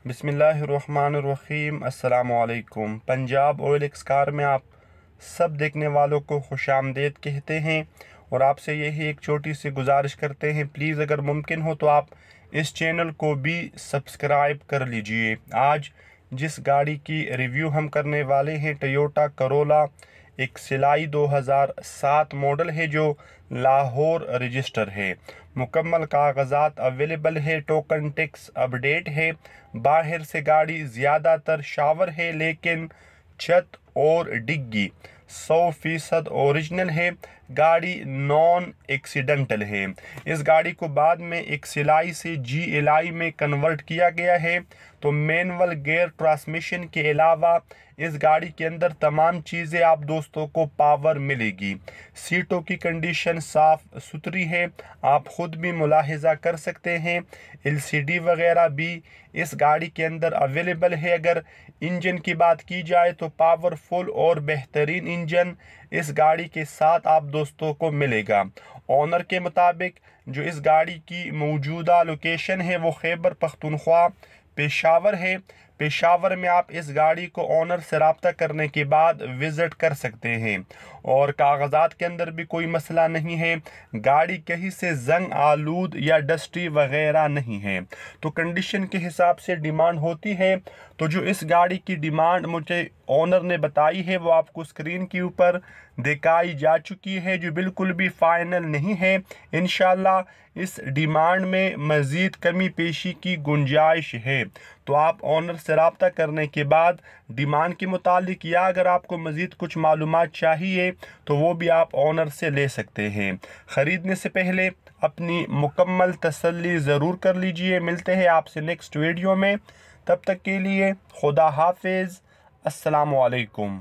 बिस्मिल्लाहिर्रहमानिर्रहीम। अस्सलामुअलैकुम। Punjab OLX car में आप सब देखने वालों को खुशामदीद कहते हैं और आपसे यही एक छोटी सी गुजारिश करते हैं, प्लीज़ अगर मुमकिन हो तो आप इस चैनल को भी सब्सक्राइब कर लीजिए। आज जिस गाड़ी की रिव्यू हम करने वाले हैं, टोयोटा करोला, एक सिलाई 2007 मॉडल है जो लाहौर रजिस्टर है। मुकम्मल कागजात अवेलेबल है, टोकन टैक्स अपडेट है। बाहर से गाड़ी ज़्यादातर शावर है लेकिन छत और डिग्गी 100% ओरिजिनल है। गाड़ी नॉन एक्सीडेंटल है। इस गाड़ी को बाद में एक सिलाई से GLI में कन्वर्ट किया गया है। तो मैनुअल गियर ट्रांसमिशन के अलावा इस गाड़ी के अंदर तमाम चीज़ें आप दोस्तों को पावर मिलेगी। सीटों की कंडीशन साफ़ सुथरी है, आप ख़ुद भी मुलाहिजा कर सकते हैं। LCD वगैरह भी इस गाड़ी के अंदर अवेलेबल है। अगर इंजन की बात की जाए तो पावरफुल और बेहतरीन इंजन इस गाड़ी के साथ आप दोस्तों को मिलेगा। ऑनर के मुताबिक जो इस गाड़ी की मौजूदा लोकेशन है वो खैबर पख्तूनख्वा पेशावर है। पेशावर में आप इस गाड़ी को ऑनर से रब्ता करने के बाद विज़िट कर सकते हैं और कागजात के अंदर भी कोई मसला नहीं है। गाड़ी कहीं से जंग आलूद या डस्टी वगैरह नहीं है। तो कंडीशन के हिसाब से डिमांड होती है। तो जो इस गाड़ी की डिमांड मुझे ऑनर ने बताई है वो आपको स्क्रीन के ऊपर दिखाई जा चुकी है, जो बिल्कुल भी फाइनल नहीं है। इंशाल्लाह इस डिमांड में मज़ीद कमी पेशी की गुंजाइश है। तो आप ऑनर से रब्ता करने के बाद डिमांड के मुतालिक या अगर आपको मज़ीद कुछ मालूमात चाहिए तो वो भी आप ऑनर से ले सकते हैं। ख़रीदने से पहले अपनी मुकम्मल तसल्ली ज़रूर कर लीजिए। मिलते हैं आपसे नेक्स्ट वीडियो में, तब तक के लिए खुदा हाफिज़। अस्सलामु अलैकुम।